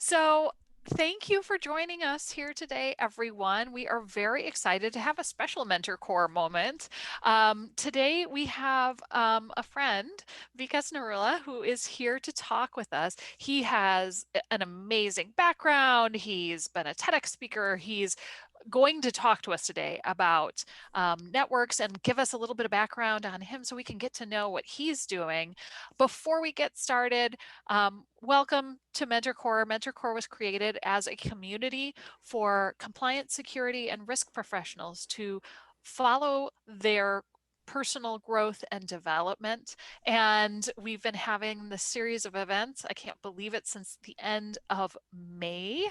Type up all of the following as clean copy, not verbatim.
So, thank you for joining us here today, everyone. We are very excited to have a special Mentor Core moment. Today, we have a friend, Vikas Narula, who is here to talk with us. He has an amazing background. He's been a TEDx speaker. He's going to talk to us today about networks and give us a little bit of background on him so we can get to know what he's doing. Before we get started, welcome to Mentor Core. Mentor Core was created as a community for compliance, security, and risk professionals to follow their personal growth and development. And we've been having this series of events. I can't believe it, since the end of May.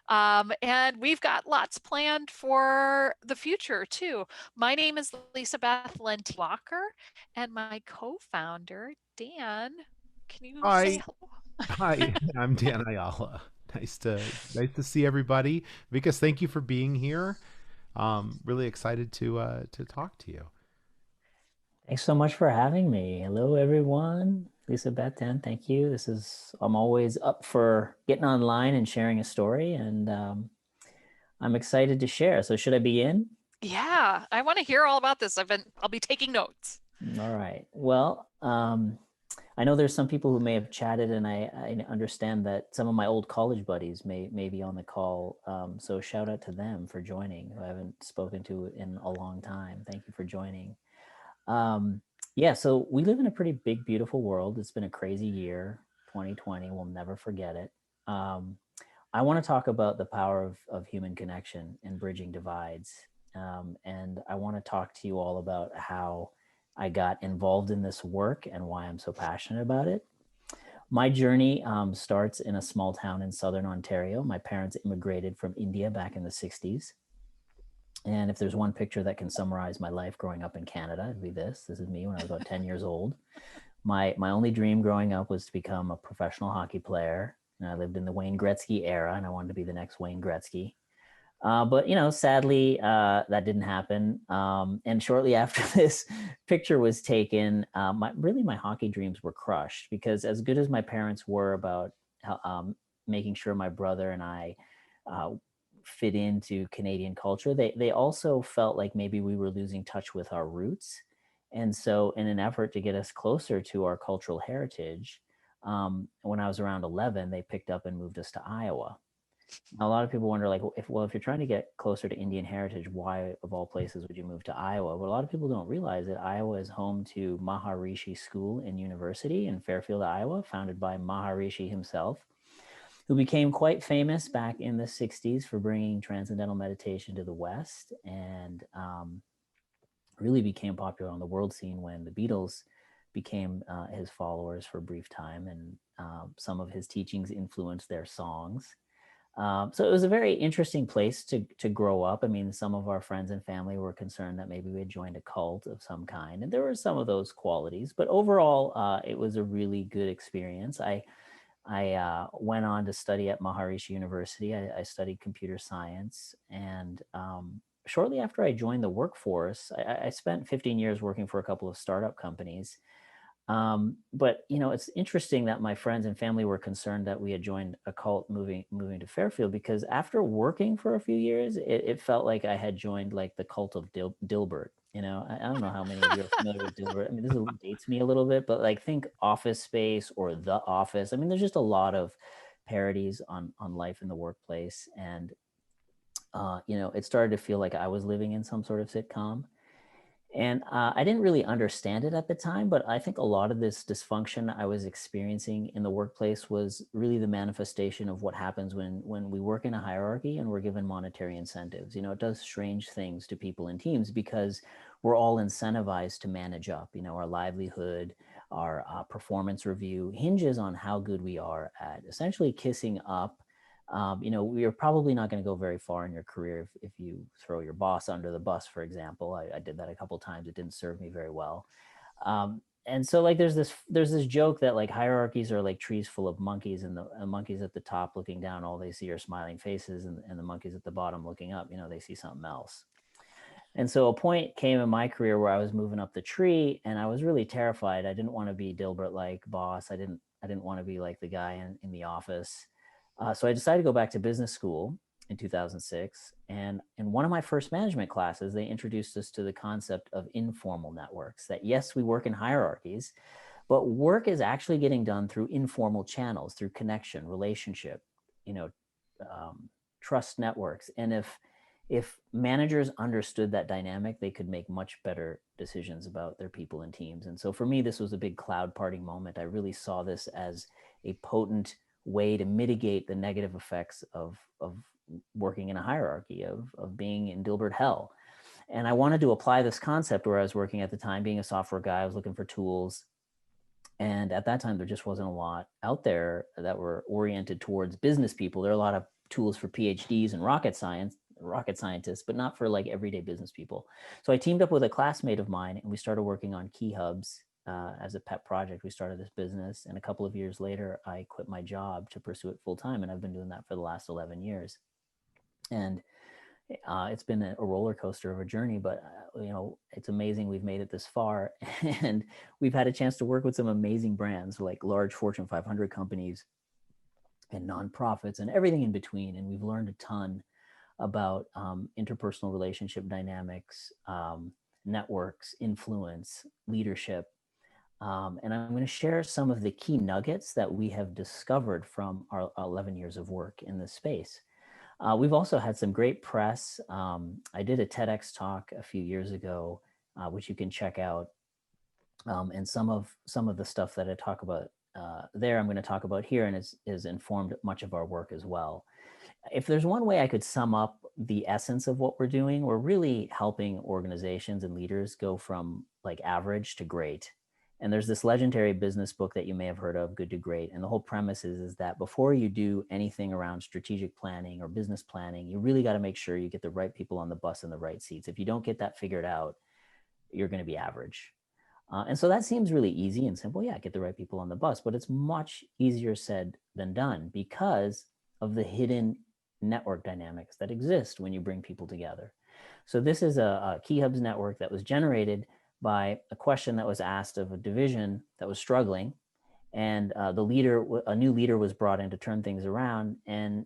And we've got lots planned for the future too. My name is Lisa Beth Lenti Walker, and my co-founder, Dan, can you say Hi, hello? hi. I'm Dan Ayala. Nice to see everybody. Vikas, thank you for being here. Really excited to talk to you. Thanks so much for having me. Hello, everyone. Lisa Batan, thank you. I'm always up for getting online and sharing a story, and I'm excited to share. So, should I begin? Yeah, I want to hear all about this. I'll be taking notes. All right. Well, I know there's some people who may have chatted, and I understand that some of my old college buddies may be on the call. So, shout out to them for joining, who I haven't spoken to in a long time. Thank you for joining. Um, yeah, so we live in a pretty big, beautiful world. It's been a crazy year, 2020. We'll never forget it. Um, I want to talk about the power of human connection and bridging divides. And I want to talk to you all about how I got involved in this work and why I'm so passionate about it. My journey starts in a small town in southern Ontario. My parents immigrated from India back in the 60s. And if there's one picture that can summarize my life growing up in Canada, it'd be this. This is me when I was about 10 years old. My only dream growing up was to become a professional hockey player. And I lived in the Wayne Gretzky era, and I wanted to be the next Wayne Gretzky. But sadly, that didn't happen. And shortly after this picture was taken, my hockey dreams were crushed, because as good as my parents were about making sure my brother and I uh, fit into Canadian culture, they also felt like maybe we were losing touch with our roots. And so, in an effort to get us closer to our cultural heritage, when I was around 11, they picked up and moved us to Iowa. A lot of people wonder, like, if you're trying to get closer to Indian heritage, why of all places would you move to Iowa? But a lot of people don't realize that Iowa is home to Maharishi School and University in Fairfield, Iowa, founded by Maharishi himself, who became quite famous back in the 60s for bringing transcendental meditation to the West, and really became popular on the world scene when the Beatles became his followers for a brief time, and some of his teachings influenced their songs. So it was a very interesting place to grow up. I mean, some of our friends and family were concerned that maybe we had joined a cult of some kind, and there were some of those qualities. But overall, it was a really good experience. I went on to study at Maharishi University. I studied computer science, and shortly after I joined the workforce, I spent 15 years working for a couple of startup companies. But it's interesting that my friends and family were concerned that we had joined a cult moving to Fairfield, because after working for a few years, it felt like I had joined like the cult of Dilbert. I don't know how many of you are familiar with Dilbert. I mean, dates me a little bit, but like think Office Space or The Office. I mean, there's just a lot of parodies on life in the workplace, and it started to feel like I was living in some sort of sitcom. And I didn't really understand it at the time, but I think a lot of this dysfunction I was experiencing in the workplace was really the manifestation of what happens when we work in a hierarchy and we're given monetary incentives. It does strange things to people in teams, because we're all incentivized to manage up. Our livelihood, our performance review hinges on how good we are at essentially kissing up. You're probably not going to go very far in your career if you throw your boss under the bus, for example. I did that a couple of times. It didn't serve me very well. And so like there's this joke that like hierarchies are like trees full of monkeys, and the monkeys at the top looking down, all they see are smiling faces, and the monkeys at the bottom looking up, they see something else. And so a point came in my career where I was moving up the tree, and I was really terrified. I didn't want to be Dilbert like boss. I didn't want to be like the guy in the office. So I decided to go back to business school in 2006. And in one of my first management classes, they introduced us to the concept of informal networks, that yes, we work in hierarchies, but work is actually getting done through informal channels, through connection, relationship, you know, um, trust networks. And if managers understood that dynamic, they could make much better decisions about their people and teams. And so for me, this was a big cloud parting moment. I really saw this as a potent way to mitigate the negative effects of working in a hierarchy, of being in Dilbert hell. And I wanted to apply this concept where I was working at the time, being a software guy. I was looking for tools, and at that time, there just wasn't a lot out there that were oriented towards business people. There are a lot of tools for PhDs and rocket scientists, but not for like everyday business people. So I teamed up with a classmate of mine, and we started working on key hubs as a pet project. We started this business, and a couple of years later, I quit my job to pursue it full time, and I've been doing that for the last 11 years. And it's been a roller coaster of a journey, but it's amazing we've made it this far, and we've had a chance to work with some amazing brands like large Fortune 500 companies and nonprofits and everything in between. And we've learned a ton about interpersonal relationship dynamics, networks, influence, leadership. And I'm going to share some of the key nuggets that we have discovered from our 11 years of work in this space. We've also had some great press. I did a TEDx talk a few years ago, which you can check out. And some of the stuff that I talk about there, I'm going to talk about here, and is informed much of our work as well. If there's one way I could sum up the essence of what we're doing, we're really helping organizations and leaders go from like average to great. And there's this legendary business book that you may have heard of, Good to Great. And the whole premise is that before you do anything around strategic planning or business planning, you really got to make sure you get the right people on the bus in the right seats. If you don't get that figured out, you're going to be average. And so that seems really easy and simple. Yeah, get the right people on the bus, but it's much easier said than done because of the hidden network dynamics that exist when you bring people together. So this is a Key Hubs network that was generated by a question that was asked of a division that was struggling, and a new leader was brought in to turn things around, and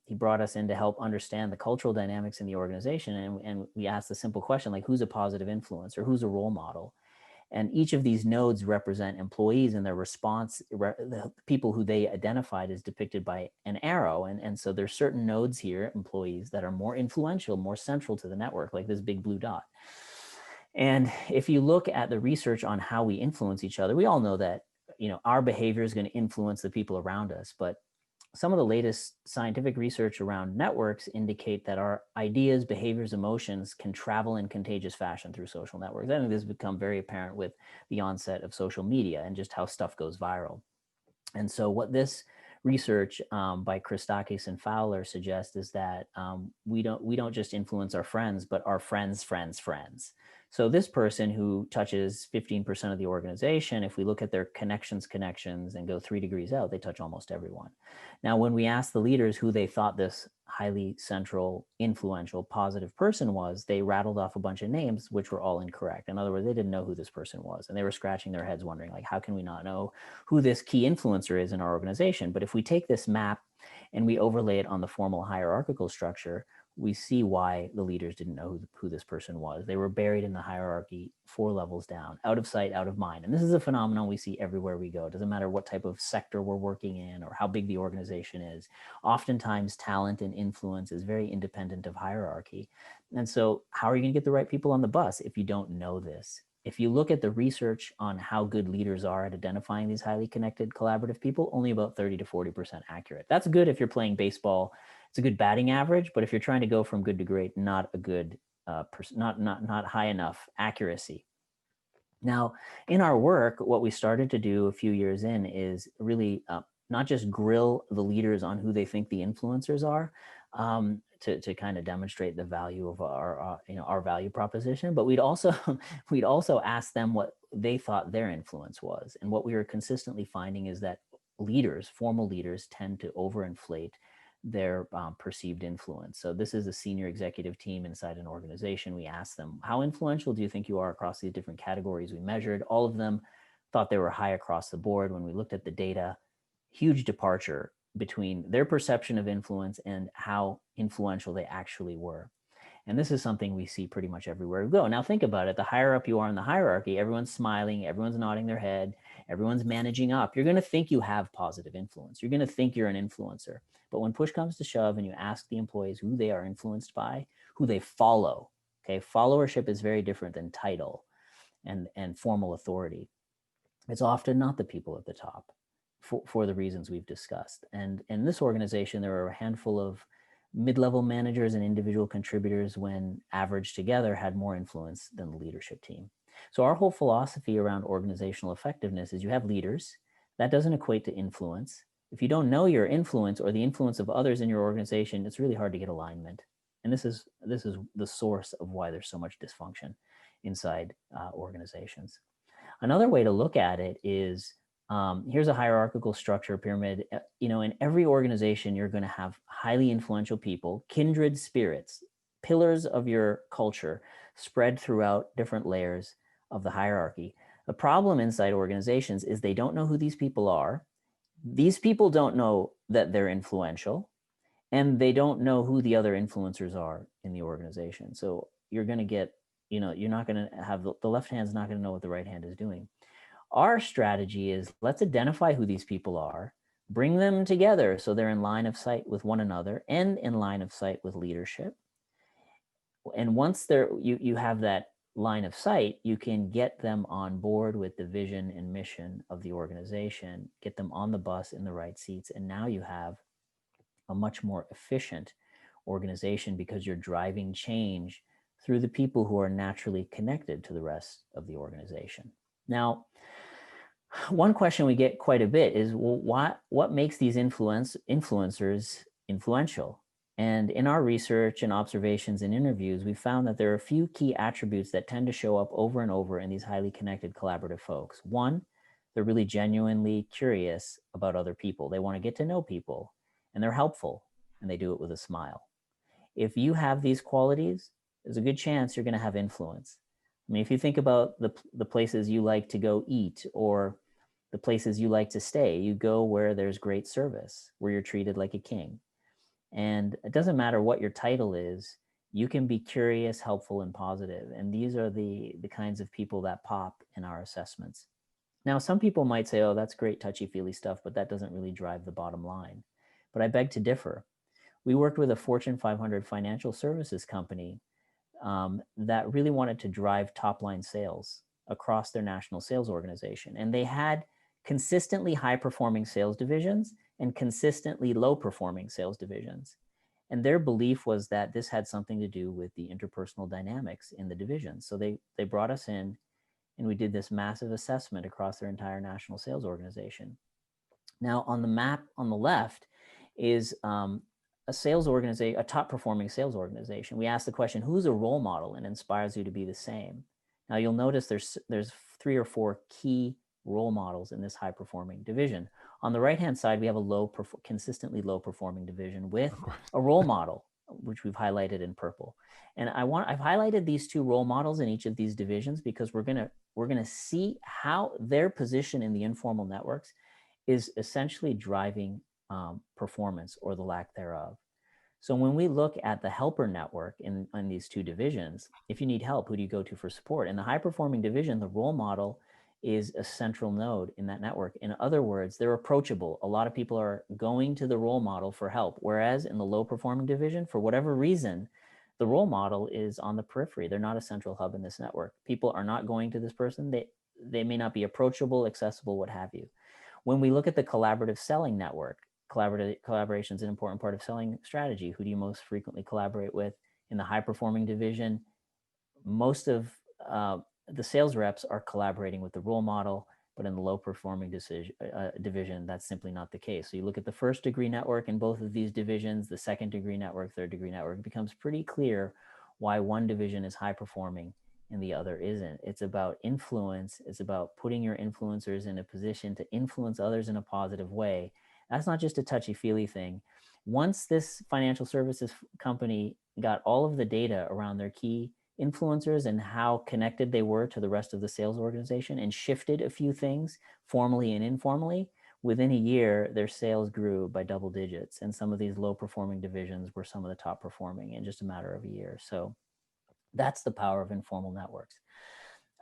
he brought us in to help understand the cultural dynamics in the organization, and we asked the simple question like, who's a positive influence or who's a role model? And each of these nodes represent employees, and their response, the people who they identified, is depicted by an arrow. And so there's certain nodes here, employees, that are more influential, more central to the network, like this big blue dot. And if you look at the research on how we influence each other, we all know that our behavior is going to influence the people around us. But some of the latest scientific research around networks indicate that our ideas, behaviors, emotions can travel in contagious fashion through social networks. I think this has become very apparent with the onset of social media and just how stuff goes viral. And so what this research by Christakis and Fowler suggests is that we don't just influence our friends, but our friends' friends' friends. So this person who touches 15% of the organization, if we look at their connections and go 3 degrees out, they touch almost everyone. Now, when we asked the leaders who they thought this highly central, influential, positive person was, they rattled off a bunch of names, which were all incorrect. In other words, they didn't know who this person was. And they were scratching their heads wondering, like, how can we not know who this key influencer is in our organization? But if we take this map and we overlay it on the formal hierarchical structure, we see why the leaders didn't know who this person was. They were buried in the hierarchy 4 levels down, out of sight, out of mind. And this is a phenomenon we see everywhere we go. It doesn't matter what type of sector we're working in or how big the organization is. Oftentimes, talent and influence is very independent of hierarchy. And so how are you going to get the right people on the bus if you don't know this? If you look at the research on how good leaders are at identifying these highly connected, collaborative people, only about 30 to 40% accurate. That's good if you're playing baseball. It's a good batting average, but if you're trying to go from good to great, not a good, not high enough accuracy. Now, in our work, what we started to do a few years in is really not just grill the leaders on who they think the influencers are, to kind of demonstrate the value of our value proposition, but we'd also ask them what they thought their influence was. And what we were consistently finding is that formal leaders, tend to overinflate their perceived influence. So this is a senior executive team inside an organization. We asked them, how influential do you think you are across these different categories we measured? All of them thought they were high across the board. When we looked at the data, huge departure between their perception of influence and how influential they actually were. And this is something we see pretty much everywhere we go. Now, think about it. The higher up you are in the hierarchy, everyone's smiling, everyone's nodding their head, everyone's managing up. You're going to think you have positive influence. You're going to think you're an influencer. But when push comes to shove and you ask the employees who they are influenced by, who they follow, okay, followership is very different than title and formal authority. It's often not the people at the top for the reasons we've discussed. And in this organization, there are a handful of mid-level managers and individual contributors when averaged together had more influence than the leadership team. So our whole philosophy around organizational effectiveness is you have leaders. That doesn't equate to influence. If you don't know your influence or the influence of others in your organization, it's really hard to get alignment. And this is the source of why there's so much dysfunction inside organizations. Another way to look at it is here's a hierarchical structure pyramid. In every organization, you're going to have highly influential people, kindred spirits, pillars of your culture spread throughout different layers of the hierarchy. The problem inside organizations is they don't know who these people are. These people don't know that they're influential, and they don't know who the other influencers are in the organization. So you're going to get, you're not going to have the left hand's not going to know what the right hand is doing. Our strategy is let's identify who these people are, bring them together so they're in line of sight with one another and in line of sight with leadership. And once you have that line of sight, you can get them on board with the vision and mission of the organization, get them on the bus in the right seats, and now you have a much more efficient organization because you're driving change through the people who are naturally connected to the rest of the organization. Now, one question we get quite a bit is, well, what makes these influencers influential? And in our research and observations and interviews, we found that there are a few key attributes that tend to show up over and over in these highly connected collaborative folks. One, they're really genuinely curious about other people. They want to get to know people, and they're helpful, and they do it with a smile. If you have these qualities, there's a good chance you're going to have influence. I mean, if you think about the places you like to go eat or the places you like to stay, you go where there's great service, where you're treated like a king. And it doesn't matter what your title is, you can be curious, helpful, and positive. And these are the kinds of people that pop in our assessments. Now, some people might say, oh, that's great touchy-feely stuff, but that doesn't really drive the bottom line. But I beg to differ. We worked with a Fortune 500 financial services company that really wanted to drive top-line sales across their national sales organization. And they had consistently high-performing sales divisions and consistently low-performing sales divisions. And their belief was that this had something to do with the interpersonal dynamics in the divisions. So they brought us in, and we did this massive assessment across their entire national sales organization. Now, on the map on the left is a sales organization, a top performing sales organization. We asked the question, who's a role model and inspires you to be the same? Now, you'll notice there's 3 or 4 key role models in this high performing division. On the right hand side, we have a consistently low performing division with a role model, which we've highlighted in purple. And I've highlighted these 2 role models in each of these divisions because we're gonna see how their position in the informal networks is essentially driving performance or the lack thereof. So when we look at the helper network in these 2 divisions, if you need help, who do you go to for support? In the high performing division, the role model is a central node in that network. In other words, they're approachable. A lot of people are going to the role model for help, whereas in the low performing division, for whatever reason, the role model is on the periphery. They're not a central hub in this network. People are not going to this person. They may not be approachable, accessible, what have you. When we look at the collaborative selling network, collaboration is an important part of selling strategy. Who do you most frequently collaborate with? In the high performing division, most of the sales reps are collaborating with the role model, but in the low performing division, that's simply not the case. So you look at the first degree network in both of these divisions, the second degree network, third degree network, it becomes pretty clear why one division is high performing and the other isn't. It's about influence. It's about putting your influencers in a position to influence others in a positive way. That's not just a touchy-feely thing. Once this financial services company got all of the data around their key influencers and how connected they were to the rest of the sales organization and shifted a few things formally and informally, within a year, their sales grew by double digits. And some of these low performing divisions were some of the top performing in just a matter of a year. So that's the power of informal networks.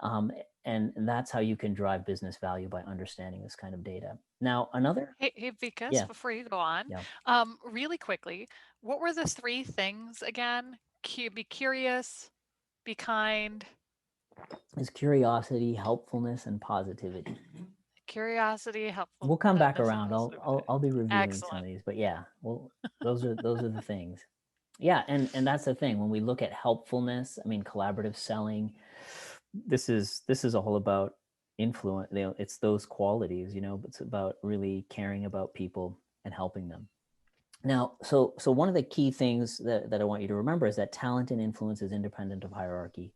Um, and that's how you can drive business value, by understanding this kind of data. Now, another, Hey, Vikas, yeah, before you go on, yeah, really quickly, what were the three things again? Be curious, be kind, is curiosity, helpfulness, and positivity. curiosity, We'll come back helpfulness, and around. positivity. I'll be revealing some of Excellent. these, but yeah, well, those are the things. Yeah, and that's the thing. When we look at helpfulness, I mean, collaborative selling, this is all about influence. It's those qualities, it's about really caring about people and helping them. Now, so one of the key things that I want you to remember is that talent and influence is independent of hierarchy.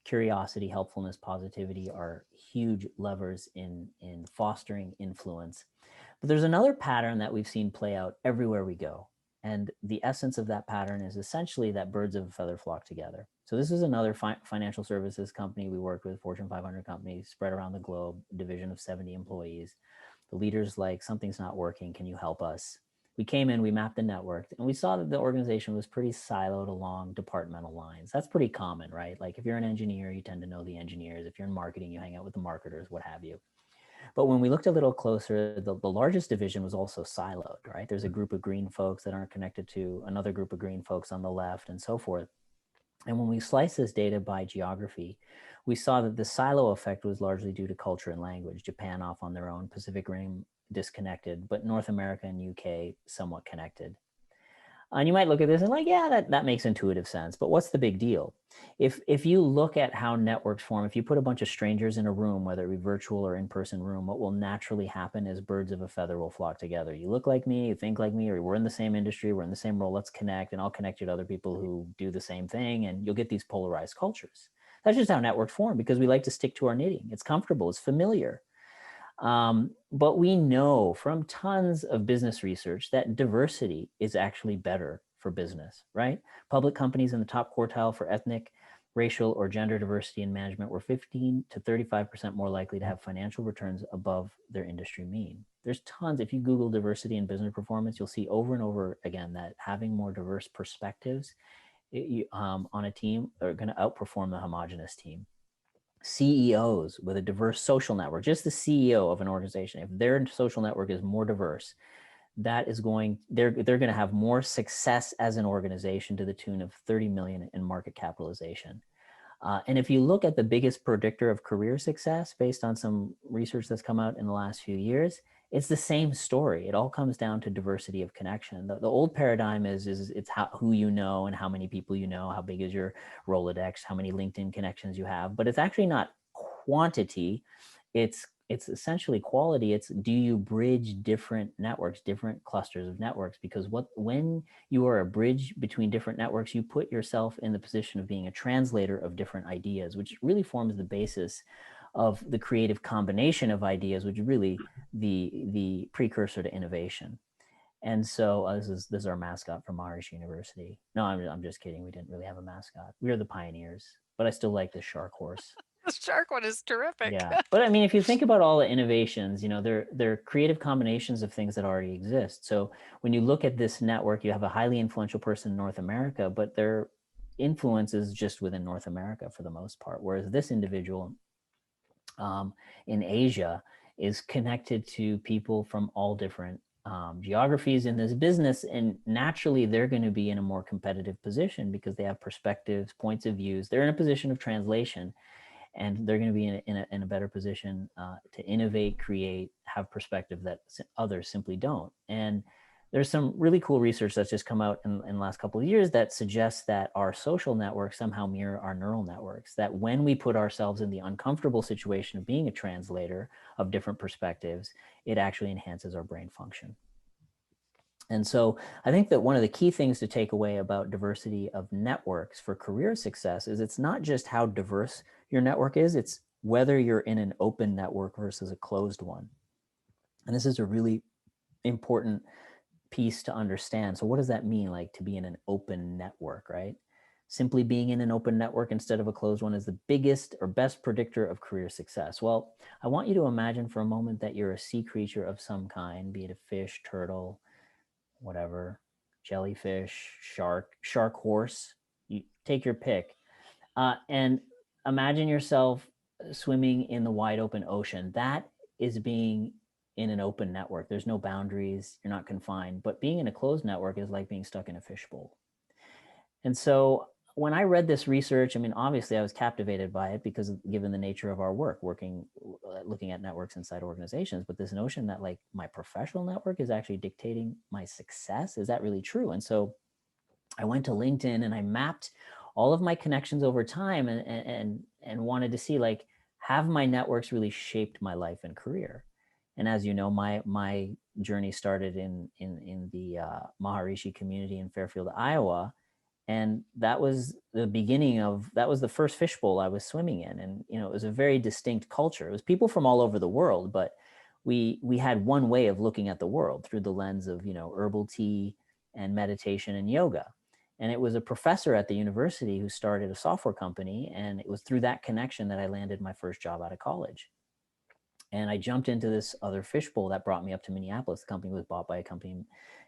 Curiosity, helpfulness, positivity are huge levers in fostering influence. But there's another pattern that we've seen play out everywhere we go. And the essence of that pattern is essentially that birds of a feather flock together. So this is another financial services company we worked with, Fortune 500 companies spread around the globe, division of 70 employees. The leaders like, something's not working. Can you help us? We came in, we mapped the network, and we saw that the organization was pretty siloed along departmental lines. That's pretty common, right? Like if you're an engineer, you tend to know the engineers. If you're in marketing, you hang out with the marketers, what have you. But when we looked a little closer, the largest division was also siloed, right? There's a group of green folks that aren't connected to another group of green folks on the left, and so forth. And when we slice this data by geography, we saw that the silo effect was largely due to culture and language. Japan off on their own, Pacific Rim disconnected, but North America and UK somewhat connected. And you might look at this and like, yeah, that makes intuitive sense. But what's the big deal? If you look at how networks form, if you put a bunch of strangers in a room, whether it be virtual or in-person room, what will naturally happen is birds of a feather will flock together. You look like me, you think like me, or we're in the same industry, we're in the same role, let's connect, and I'll connect you to other people who do the same thing, and you'll get these polarized cultures. That's just how networks form, because we like to stick to our knitting. It's comfortable, it's familiar. But we know from tons of business research that diversity is actually better for business, right? Public companies in the top quartile for ethnic, racial, or gender diversity in management were 15 to 35% more likely to have financial returns above their industry mean. There's tons. If you Google diversity in business performance, you'll see over and over again that having more diverse perspectives on a team are going to outperform the homogenous team. CEOs with a diverse social network, just the CEO of an organization, if their social network is more diverse, that is they're going to have more success as an organization to the tune of 30 million in market capitalization. And if you look at the biggest predictor of career success based on some research that's come out in the last few years, it's the same story. It all comes down to diversity of connection. The old paradigm is it's who you know and how many people you know, how big is your Rolodex, how many LinkedIn connections you have. But it's actually not quantity. It's essentially quality. It's, do you bridge different networks, different clusters of networks? Because when you are a bridge between different networks, you put yourself in the position of being a translator of different ideas, which really forms the basis of the creative combination of ideas, which is really the precursor to innovation. And so this is our mascot from Maharishi University. No, I'm just kidding. We didn't really have a mascot. We are the pioneers, but I still like the shark horse. The shark one is terrific. Yeah, but I mean, if you think about all the innovations, they're creative combinations of things that already exist. So when you look at this network, you have a highly influential person in North America, but their influence is just within North America for the most part. Whereas this individual in Asia is connected to people from all different geographies in this business, and naturally they're going to be in a more competitive position because they have perspectives, points of views. They're in a position of translation, and they're going to be in a better position to innovate, create, have perspective that others simply don't. And there's some really cool research that's just come out in the last couple of years that suggests that our social networks somehow mirror our neural networks, that when we put ourselves in the uncomfortable situation of being a translator of different perspectives, it actually enhances our brain function. And so I think that one of the key things to take away about diversity of networks for career success is it's not just how diverse your network is, it's whether you're in an open network versus a closed one. And this is a really important piece to understand. So what does that mean, like to be in an open network, right? Simply being in an open network instead of a closed one is the biggest or best predictor of career success. Well, I want you to imagine for a moment that you're a sea creature of some kind, be it a fish, turtle, whatever, jellyfish, shark horse. You take your pick. And imagine yourself swimming in the wide open ocean. That is being in an open network. There's no boundaries. You're not confined. But being in a closed network is like being stuck in a fishbowl. And so when I read this research, I mean, obviously I was captivated by it because given the nature of our work, looking at networks inside organizations, but this notion that like my professional network is actually dictating my success, is that really true? And so I went to LinkedIn and I mapped all of my connections over time and wanted to see like, have my networks really shaped my life and career? And as you know, my journey started in the Maharishi community in Fairfield, Iowa, and that was the beginning of, that was the first fishbowl I was swimming in. And it was a very distinct culture. It was people from all over the world, but we had one way of looking at the world through the lens of herbal tea and meditation and yoga. And it was a professor at the university who started a software company, and it was through that connection that I landed my first job out of college. And I jumped into this other fishbowl that brought me up to Minneapolis. The company was bought by a company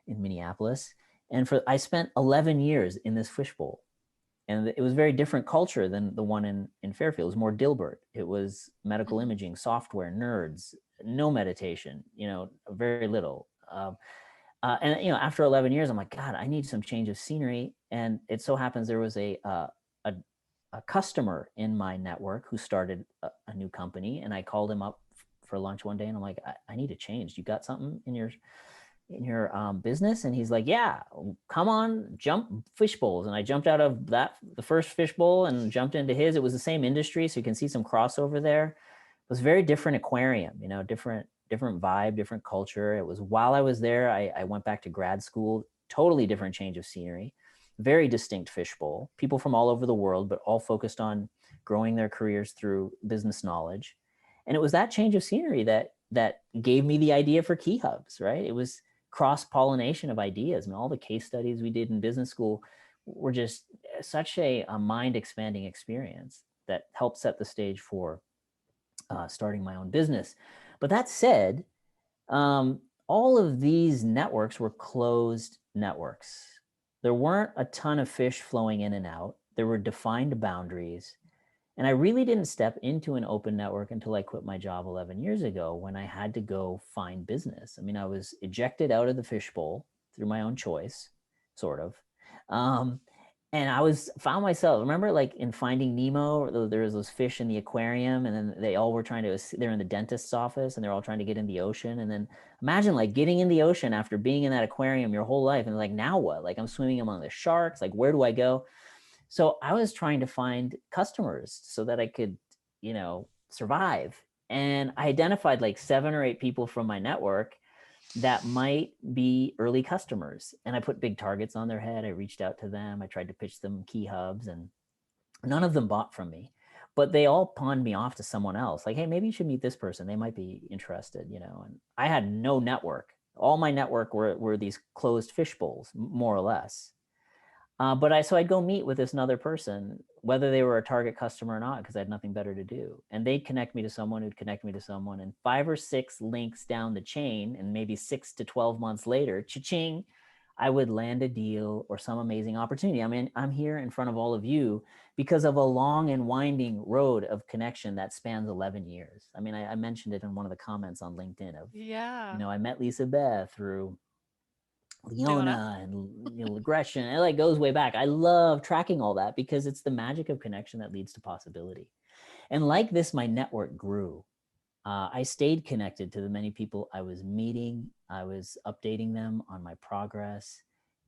in Minneapolis. And I spent 11 years in this fishbowl. And it was a very different culture than the one in Fairfield. It was more Dilbert. It was medical Mhm. imaging, software, nerds, no meditation, very little. And after 11 years, I'm like, God, I need some change of scenery. And it so happens there was a customer in my network who started a new company, and I called him up for lunch one day, and I'm like, I need to change. You got something in your business? And he's like, yeah, come on, jump fish bowls. And I jumped out of the first fish bowl and jumped into his. It was the same industry, so you can see some crossover there. It was very different aquarium, different vibe, different culture. It was while I was there, I went back to grad school, totally different change of scenery, very distinct fishbowl, people from all over the world, but all focused on growing their careers through business knowledge. And it was that change of scenery that gave me the idea for Key Hubs, right? It was cross-pollination of ideas. I mean, all the case studies we did in business school were just such a mind-expanding experience that helped set the stage for starting my own business. But that said, all of these networks were closed networks. There weren't a ton of fish flowing in and out. There were defined boundaries. And I really didn't step into an open network until I quit my job 11 years ago, when I had to go find business. I mean, I was ejected out of the fishbowl through my own choice, sort of. Um, and found myself, remember like in Finding Nemo, there was those fish in the aquarium, and then they all were they're in the dentist's office and they're all trying to get in the ocean. And then imagine like getting in the ocean after being in that aquarium your whole life, and like, now what? Like, I'm swimming among the sharks. Like, where do I go? So I was trying to find customers so that I could, survive. And I identified like 7 or 8 people from my network that might be early customers. And I put big targets on their head. I reached out to them. I tried to pitch them Key Hubs, and none of them bought from me. But they all pawned me off to someone else. Like, hey, maybe you should meet this person. They might be interested. And I had no network. All my network were these closed fish bowls, more or less. So I'd go meet with this another person, whether they were a target customer or not, because I had nothing better to do. And they'd connect me to someone who'd connect me to someone. And 5 or 6 links down the chain, and maybe 6 to 12 months later, cha-ching, I would land a deal or some amazing opportunity. I mean, I'm here in front of all of you because of a long and winding road of connection that spans 11 years. I mean, I mentioned it in one of the comments on LinkedIn of, Yeah. I met Lisa Beth through Leona. Leona and aggression. It like goes way back. I love tracking all that because it's the magic of connection that leads to possibility. And like this, my network grew. I stayed connected to the many people I was meeting. I was updating them on my progress.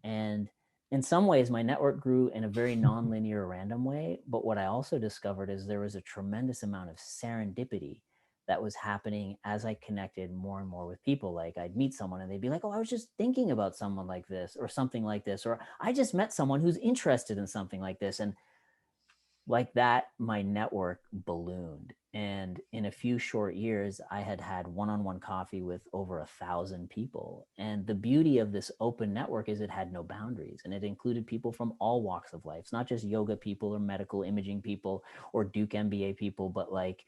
And in some ways, my network grew in a very nonlinear, random way. But what I also discovered is there was a tremendous amount of serendipity that was happening as I connected more and more with people. Like, I'd meet someone and they'd be like, oh, I was just thinking about someone like this or something like this. Or I just met someone who's interested in something like this. And like that, my network ballooned. And in a few short years, I had had one-on-one coffee with over 1,000 people. And the beauty of this open network is it had no boundaries, and it included people from all walks of life. It's not just yoga people or medical imaging people or Duke MBA people, but like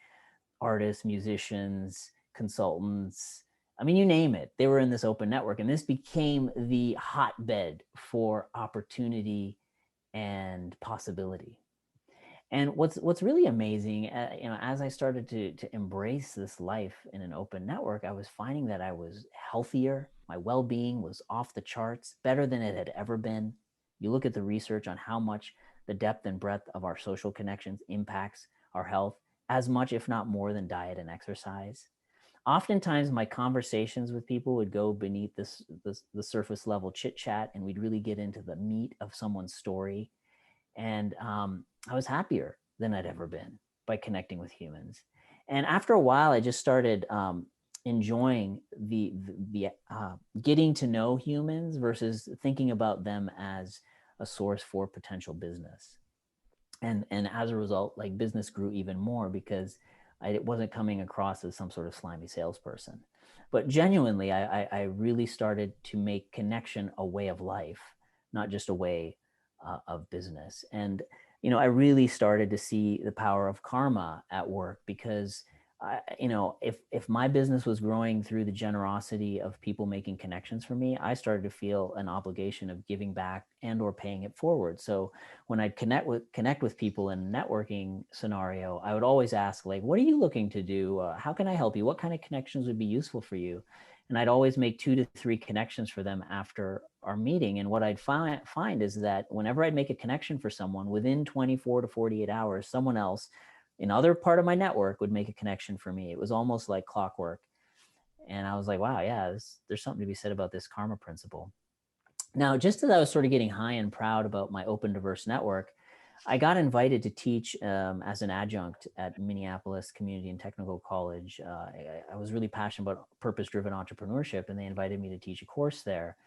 artists, musicians, consultants. I mean, you name it, they were in this open network. And this became the hotbed for opportunity and possibility. And what's really amazing, as I started to embrace this life in an open network, I was finding that I was healthier. My well-being was off the charts, better than it had ever been. You look at the research on how much the depth and breadth of our social connections impacts our health as much, if not more, than diet and exercise. Oftentimes, my conversations with people would go beneath the surface level chit chat, and we'd really get into the meat of someone's story. And I was happier than I'd ever been by connecting with humans. And after a while, I just started enjoying the getting to know humans versus thinking about them as a source for potential business. And as a result, like, business grew even more because it wasn't coming across as some sort of slimy salesperson. But genuinely, I really started to make connection a way of life, not just a way of business. And I really started to see the power of karma at work, because if my business was growing through the generosity of people making connections for me, I started to feel an obligation of giving back and or paying it forward. So when I'd connect with people in a networking scenario, I would always ask, like, what are you looking to do? How can I help you? What kind of connections would be useful for you? And I'd always make 2 to 3 connections for them after our meeting. And what I'd find is that whenever I'd make a connection for someone, within 24 to 48 hours, someone else in other part of my network would make a connection for me. It was almost like clockwork. And I was like, wow, yeah, there's something to be said about this karma principle. Now, just as I was sort of getting high and proud about my open, diverse network, I got invited to teach as an adjunct at Minneapolis Community and Technical College. I was really passionate about purpose-driven entrepreneurship, and they invited me to teach a course there.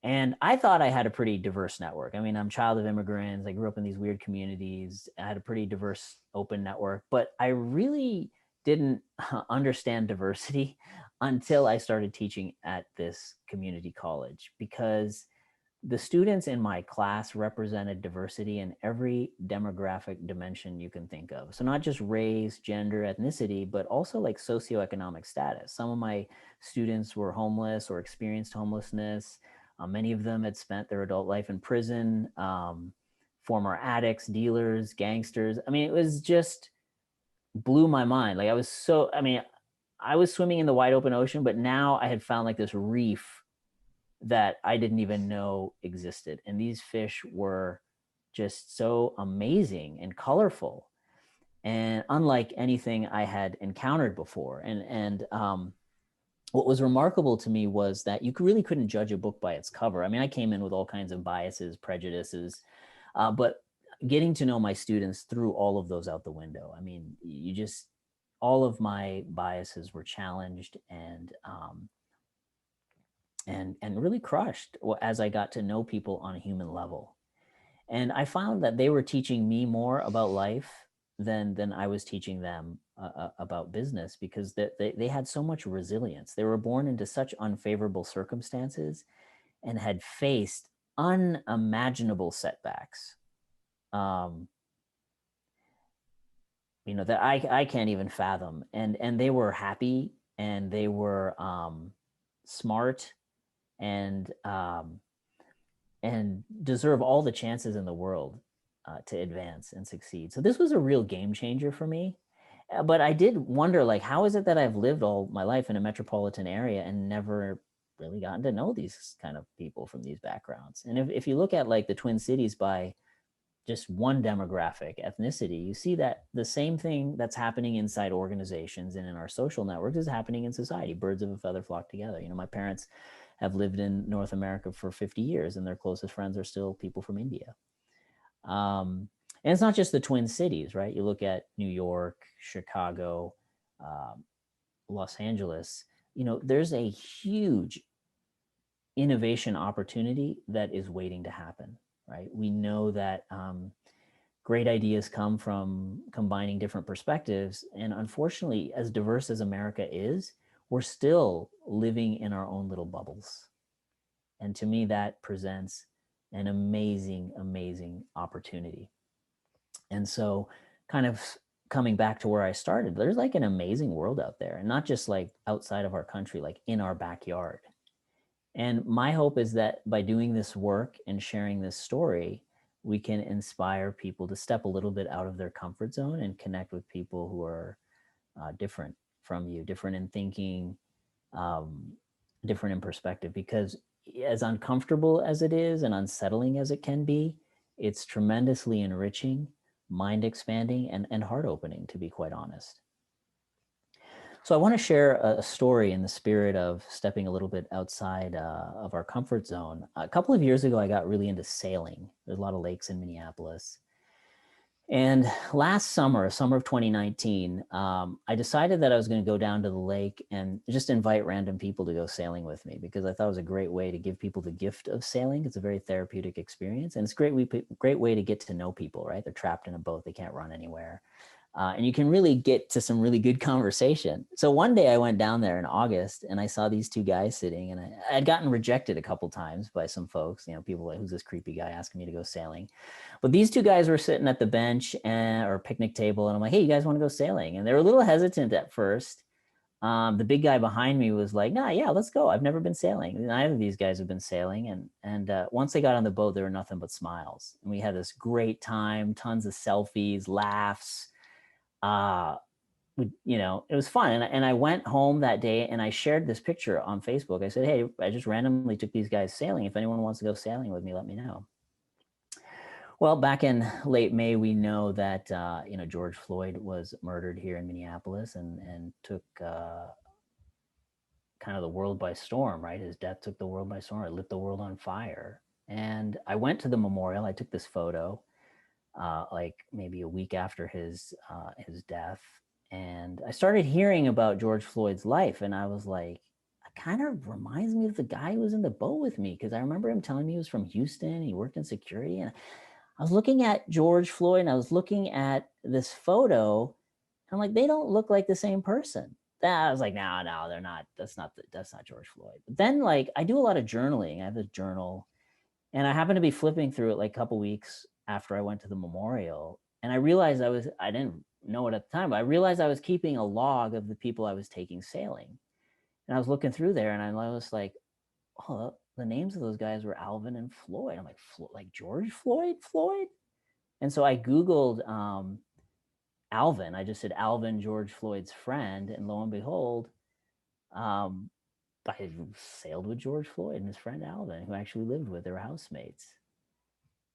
And I thought I had a pretty diverse network. I mean, I'm a child of immigrants. I grew up in these weird communities. I had a pretty diverse open network, but I really didn't understand diversity until I started teaching at this community college, because the students in my class represented diversity in every demographic dimension you can think of. So not just race, gender, ethnicity, but also like socioeconomic status. Some of my students were homeless or experienced homelessness. Many of them had spent their adult life in prison, former addicts, dealers, gangsters. I mean, it was just blew my mind. Like, I was swimming in the wide open ocean, but now I had found like this reef that I didn't even know existed. And these fish were just so amazing and colorful and unlike anything I had encountered before. And what was remarkable to me was that you really couldn't judge a book by its cover. I mean, I came in with all kinds of biases, prejudices, but getting to know my students threw all of those out the window. I mean, all of my biases were challenged and really crushed as I got to know people on a human level. And I found that they were teaching me more about life than I was teaching them about business, because they had so much resilience. They were born into such unfavorable circumstances and had faced unimaginable setbacks. Um, that I can't even fathom. And they were happy, and they were smart, and deserve all the chances in the world to advance and succeed. So this was a real game changer for me. But I did wonder, like, how is it that I've lived all my life in a metropolitan area and never really gotten to know these kind of people from these backgrounds? And if you look at like the Twin Cities by just one demographic, ethnicity, you see that the same thing that's happening inside organizations and in our social networks is happening in society. Birds of a feather flock together. My parents have lived in North America for 50 years, and their closest friends are still people from India. And it's not just the Twin Cities, right? You look at New York, Chicago, um, Los Angeles, there's a huge innovation opportunity that is waiting to happen, right? We know that great ideas come from combining different perspectives. And unfortunately, as diverse as America is, we're still living in our own little bubbles. And to me, that presents an amazing, amazing opportunity. And so, kind of coming back to where I started, there's like an amazing world out there, and not just like outside of our country, like in our backyard. And my hope is that by doing this work and sharing this story, we can inspire people to step a little bit out of their comfort zone and connect with people who are different from you, different in thinking, um, different in perspective. Because as uncomfortable as it is and unsettling as it can be, it's tremendously enriching, mind expanding, and heart opening, to be quite honest. So I want to share a story in the spirit of stepping a little bit outside of our comfort zone. A couple of years ago, I got really into sailing. There's a lot of lakes in Minneapolis. And last summer, summer of 2019, I decided that I was going to go down to the lake and just invite random people to go sailing with me, because I thought it was a great way to give people the gift of sailing. It's a very therapeutic experience, and it's a great way to get to know people, right? They're trapped in a boat. They can't run anywhere. And you can really get to some really good conversation. So one day I went down there in August and I saw these two guys sitting, and I had gotten rejected a couple times by some folks, people like, who's this creepy guy asking me to go sailing? But these two guys were sitting at the bench or picnic table, and I'm like, hey, you guys want to go sailing? And they were a little hesitant at first. The big guy behind me was like, nah, yeah, let's go. I've never been sailing. Neither of these guys have been sailing. And once they got on the boat, there were nothing but smiles. And we had this great time, tons of selfies, laughs. uh it was fun. And I went home that day and I shared this picture on Facebook. I said, hey, I just randomly took these guys sailing. If anyone wants to go sailing with me, let me know. Well, back in late May, we know that George Floyd was murdered here in Minneapolis, and took kind of the world by storm. Right, his death took the world by storm. It lit the world on fire. And I went to the memorial. I took this photo, like maybe a week after his death, and I started hearing about George Floyd's life, and I was like, it kind of reminds me of the guy who was in the boat with me, because I remember him telling me he was from Houston. He worked in security, and I was looking at George Floyd, and I was looking at this photo. I'm like, they don't look like the same person. I was like, no, they're not. That's not George Floyd. But then, like, I do a lot of journaling. I have a journal, and I happened to be flipping through it like a couple weeks after I went to the memorial. And I realized I didn't know it at the time, but I realized I was keeping a log of the people I was taking sailing. And I was looking through there, and I was like, oh, the names of those guys were Alvin and Floyd. I'm like George Floyd? And so I Googled Alvin. I just said Alvin, George Floyd's friend. And lo and behold, um, I sailed with George Floyd and his friend Alvin, who I actually lived with. They were housemates.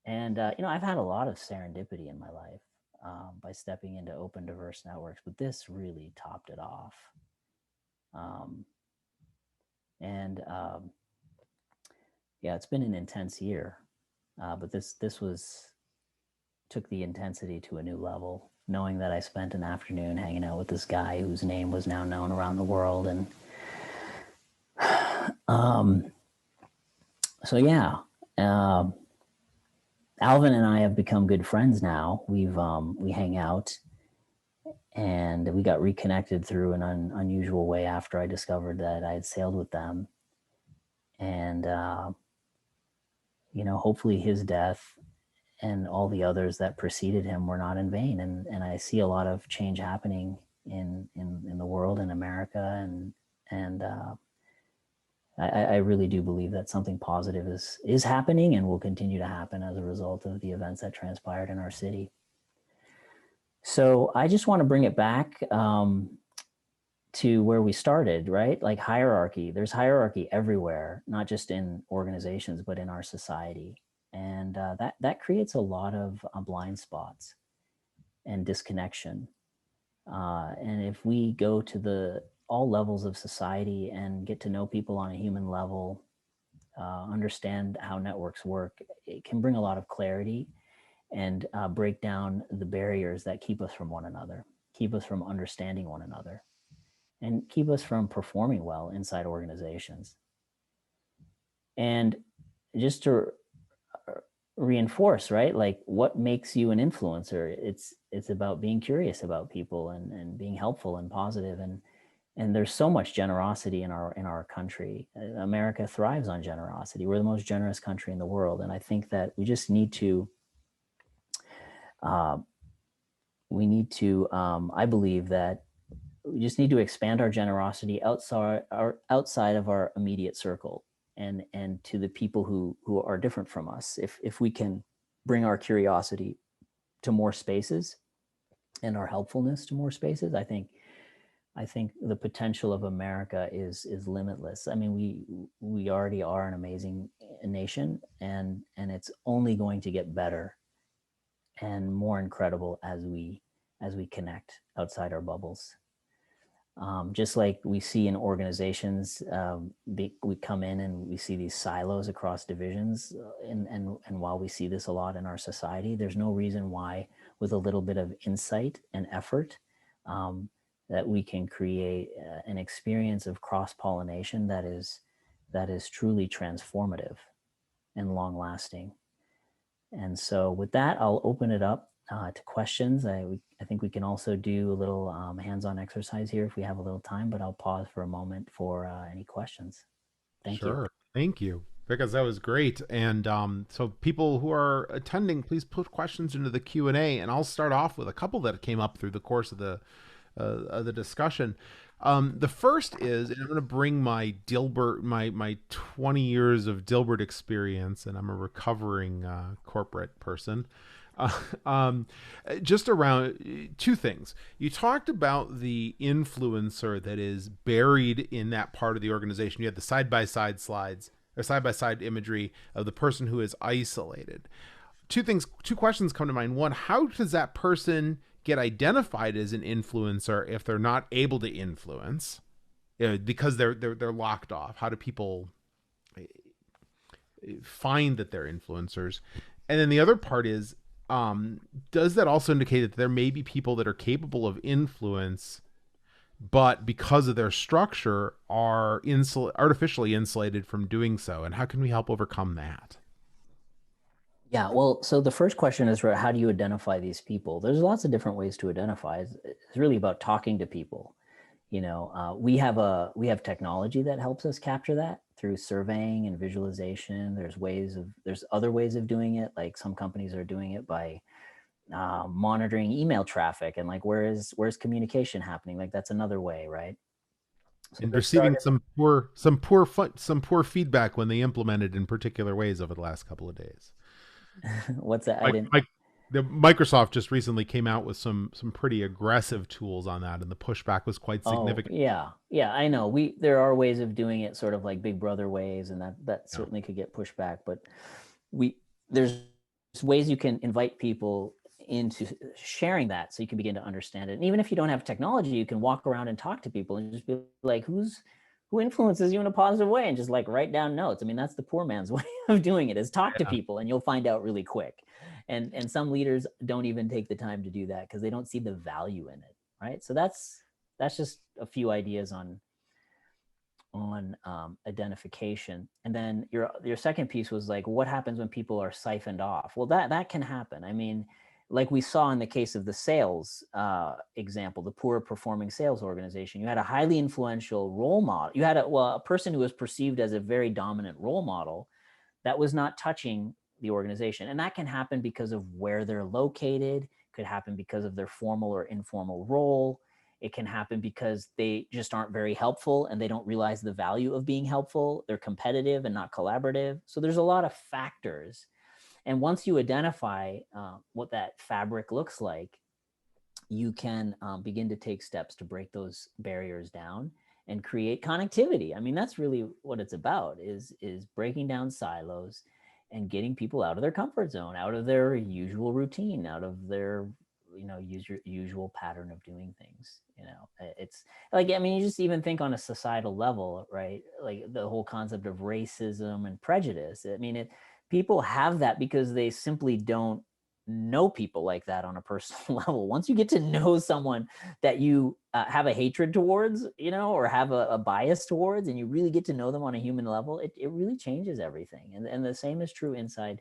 And I've had a lot of serendipity in my life, by stepping into open, diverse networks, but this really topped it off. Um, and Yeah, it's been an intense year, but this was took the intensity to a new level. Knowing that I spent an afternoon hanging out with this guy whose name was now known around the world, and um, so yeah. Um, Alvin and I have become good friends now. We hang out, and we got reconnected through an unusual way after I discovered that I had sailed with them. And hopefully his death and all the others that preceded him were not in vain. And I see a lot of change happening in the world, in America, and I really do believe that something positive is happening and will continue to happen as a result of the events that transpired in our city. So I just want to bring it back to where we started, right? Like hierarchy. There's hierarchy everywhere, not just in organizations, but in our society, and that creates a lot of blind spots and disconnection. And if we go to all levels of society and get to know people on a human level, understand how networks work, it can bring a lot of clarity and break down the barriers that keep us from one another, keep us from understanding one another, and keep us from performing well inside organizations. And just to reinforce, right? Like, what makes you an influencer? It's about being curious about people and being helpful and positive, and there's so much generosity in our country. America thrives on generosity. We're the most generous country in the world, and I think that we just need to uh, I believe that we just need to expand our generosity outside of our immediate circle, and to the people who are different from us. If we can bring our curiosity to more spaces and our helpfulness to more spaces, I think the potential of America is limitless. I mean, we already are an amazing nation, and it's only going to get better and more incredible as we connect outside our bubbles. Just like we see in organizations, we come in and we see these silos across divisions, and while we see this a lot in our society, there's no reason why, with a little bit of insight and effort, um, that we can create an experience of cross pollination that is truly transformative and long lasting. And so, with that, I'll open it up to questions. I think we can also do a little hands-on exercise here if we have a little time, but I'll pause for a moment for any questions. Thank you. Sure. Thank you. Because that was great. And so people who are attending, please put questions into the Q&A, and I'll start off with a couple that came up through the course of the discussion. The first is, and I'm going to bring my Dilbert, my 20 years of Dilbert experience, and I'm a recovering corporate person. Uh, um, just around two things. You talked about the influencer that is buried in that part of the organization. You had the side by side slides or side by side imagery of the person who is isolated. Two questions come to mind. One, how does that person get identified as an influencer if they're not able to influence because they're locked off? How do people find that they're influencers? And then the other part is, does that also indicate that there may be people that are capable of influence, but because of their structure are artificially insulated from doing so? And how can we help overcome that? Yeah, well, so the first question is, how do you identify these people? There's lots of different ways to identify. It's really about talking to people. We have technology that helps us capture that through surveying and visualization. There's other ways of doing it. Like, some companies are doing it by monitoring email traffic, and like, where's communication happening? Like, that's another way, right? So And they're receiving started. some poor feedback when they implemented in particular ways over the last couple of days. What's that? I Like, didn't. like the Microsoft just recently came out with some pretty aggressive tools on that, and the pushback was quite Oh, significant. yeah. Yeah, I know. There are ways of doing it, sort of like Big Brother ways, and that Yeah. certainly could get pushed back, but we there's ways you can invite people into sharing that, so you can begin to understand it. And even if you don't have technology, you can walk around and talk to people and just be like, who influences you in a positive way, and just like write down notes. I mean, that's the poor man's way of doing it, is talk to Yeah. people, and you'll find out really quick. And some leaders don't even take the time to do that because they don't see the value in it, right? So that's just a few ideas on identification. And then your second piece was like, what happens when people are siphoned off? Well, that can happen. I mean, like we saw in the case of the sales example, the poor performing sales organization, you had a highly influential role model. You had a person who was perceived as a very dominant role model that was not touching the organization. And that can happen because of where they're located, could happen because of their formal or informal role. It can happen because they just aren't very helpful and they don't realize the value of being helpful. They're competitive and not collaborative. So there's a lot of factors. And once you identify what that fabric looks like, you can begin to take steps to break those barriers down and create connectivity. I mean, that's really what it's about, is breaking down silos and getting people out of their comfort zone, out of their usual routine, out of their usual pattern of doing things. It's like, I mean, you just even think on a societal level, right? Like, the whole concept of racism and prejudice. I mean, people have that because they simply don't know people like that on a personal level. Once you get to know someone that you have a hatred towards, or have a bias towards, and you really get to know them on a human level, it really changes everything. And the same is true inside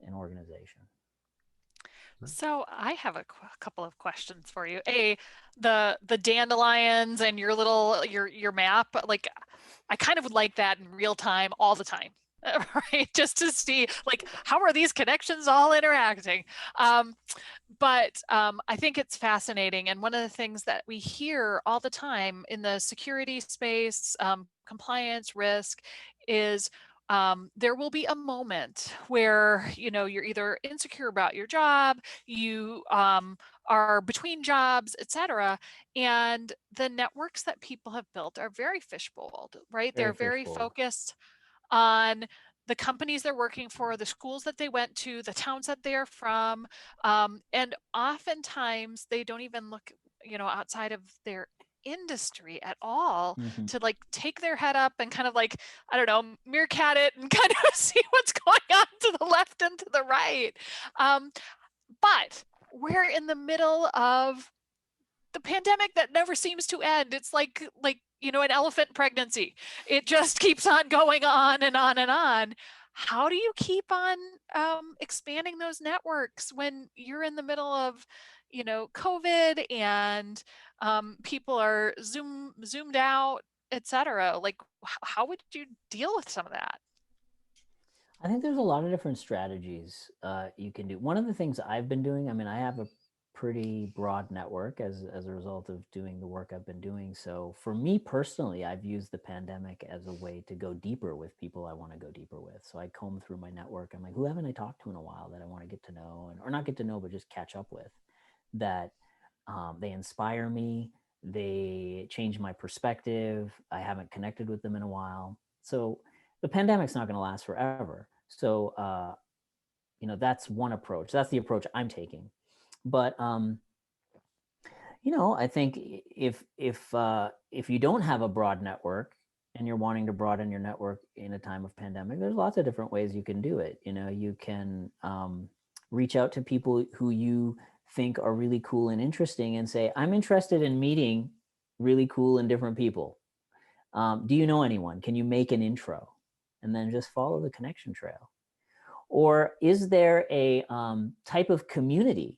an organization. So I have a couple of questions for you. The dandelions and your little your map, like I kind of would like that in real time all the time. Right? Just to see like how are these connections all interacting. But I think it's fascinating. And one of the things that we hear all the time in the security space, compliance risk, is there will be a moment where you're either insecure about your job, you are between jobs, etc. And the networks that people have built are very fishbowled, right? Very They're very fishbowl. focused on the companies they're working for, the schools that they went to, the towns that they're from. And oftentimes they don't even look, outside of their industry at all Mm-hmm. to like take their head up and kind of like, I don't know, meerkat it and kind of see what's going on to the left and to the right. Um, but we're in the middle of the pandemic that never seems to end. It's like an elephant pregnancy. It just keeps on going on and on and on. How do you keep on expanding those networks when you're in the middle of COVID and people are zoomed out, etc.? Like, how would you deal with some of that? I think there's a lot of different strategies you can do. One of the things I've been doing, I mean, I have a pretty broad network as a result of doing the work I've been doing. So for me personally, I've used the pandemic as a way to go deeper with people I want to go deeper with. So I comb through my network. I'm like, who haven't I talked to in a while that I want to get to know, and or not get to know, but just catch up with, that they inspire me, they change my perspective. I haven't connected with them in a while. So the pandemic's not going to last forever. So, that's one approach. That's the approach I'm taking. But, I think if you don't have a broad network and you're wanting to broaden your network in a time of pandemic, there's lots of different ways you can do it. You can reach out to people who you think are really cool and interesting and say, I'm interested in meeting really cool and different people. Do you know anyone? Can you make an intro? And then just follow the connection trail. Or is there a type of community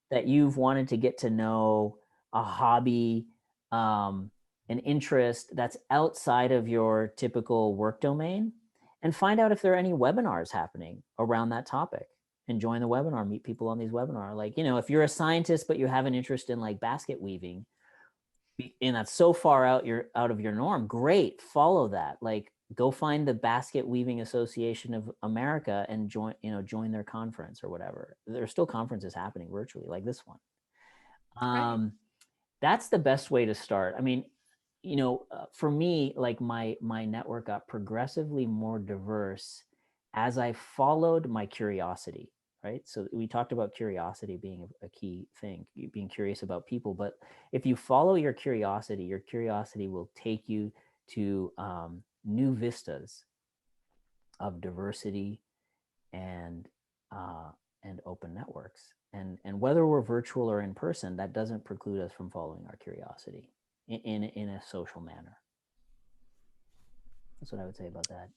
that you've wanted to get to know, a hobby, an interest that's outside of your typical work domain? And find out if there are any webinars happening around that topic and join the webinar, meet people on these webinars. Like, if you're a scientist, but you have an interest in like basket weaving, and that's so far out of your norm, great, follow that. Like, go find the Basket Weaving Association of America and join their conference or whatever. There's still conferences happening virtually, like this one. Right. That's the best way to start. I mean, for me, like my network got progressively more diverse as I followed my curiosity. Right. So we talked about curiosity being a key thing, being curious about people. But if you follow your curiosity will take you to new vistas of diversity and and open networks. And whether we're virtual or in person, that doesn't preclude us from following our curiosity in a social manner. That's what I would say about that.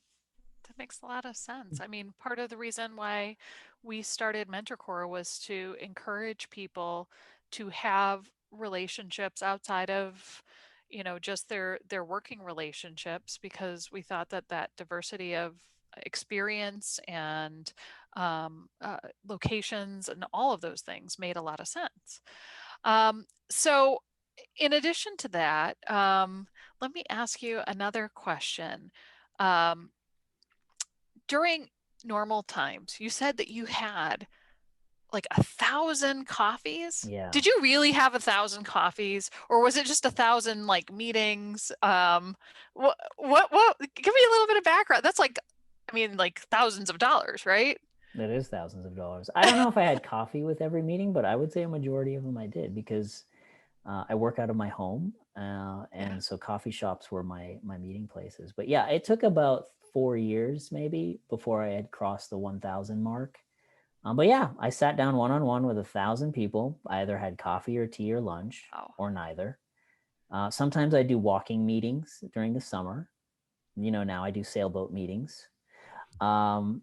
That makes a lot of sense. I mean, part of the reason why we started Mentor Core was to encourage people to have relationships outside of, just their working relationships, because we thought that that diversity of experience and locations and all of those things made a lot of sense. So, in addition to that, let me ask you another question. Um, During normal times, you said that you had like 1,000 coffees. Yeah. Did you really have 1,000 coffees, or was it just 1,000 like meetings? What? Give me a little bit of background. That's like, I mean, like thousands of dollars, right? That is thousands of dollars. I don't know if I had coffee with every meeting, but I would say a majority of them I did, because I work out of my home, Yeah. and so coffee shops were my meeting places. But yeah, it took about 4 years maybe before I had crossed the 1,000 mark. But yeah, I sat down one on one with 1,000 people. I either had coffee or tea or lunch Oh, or neither. Sometimes I do walking meetings during the summer. Now I do sailboat meetings. Um,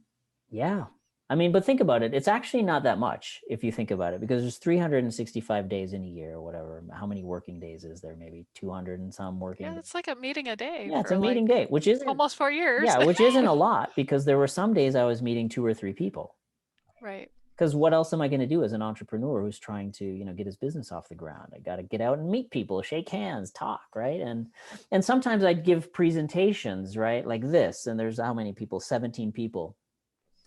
yeah. I mean, but think about it. It's actually not that much if you think about it, because there's 365 days in a year or whatever. How many working days is there? Maybe 200 and some working Yeah, days. it's like a meeting a day Yeah, it's a for meeting like day, which isn't, almost 4 years. yeah, which isn't a lot, because there were some days I was meeting two or three people. Right. Because what else am I going to do as an entrepreneur who's trying to, get his business off the ground? I got to get out and meet people, shake hands, talk, right? And sometimes I'd give presentations, right, like this, and there's how many people? 17 people,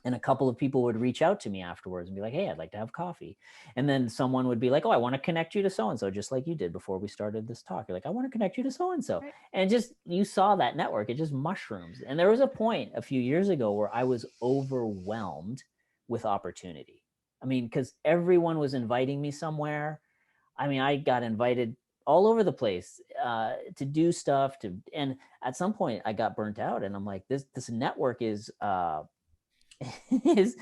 and a couple of people would reach out to me afterwards and be like, hey, I'd like to have coffee. And then someone would be like, oh, I want to connect you to so and so, just like you did before we started this talk. You're like, I want to connect you to so and so. Right. And just, you saw that network, it just mushrooms. And there was a point a few years ago where I was overwhelmed with opportunity. I mean, because everyone was inviting me somewhere. I mean, I got invited all over the place to do stuff, and at some point I got burnt out, and I'm like, this network is is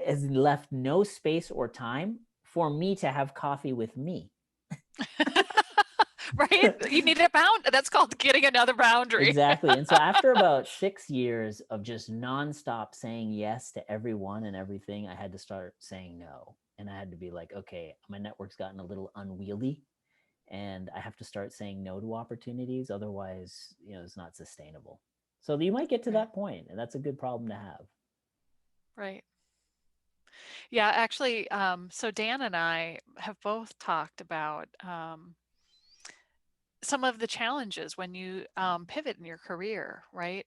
has left no space or time for me to have coffee with me. Right? You need a bound. That's called getting another boundary. Exactly. And so after about 6 years of just nonstop saying yes to everyone and everything, I had to start saying no. And I had to be like, okay, my network's gotten a little unwieldy, and I have to start saying no to opportunities. Otherwise, it's not sustainable. So you might get to Right. that point, and that's a good problem to have. Right. Yeah, actually, so Dan and I have both talked about some of the challenges when you pivot in your career, right?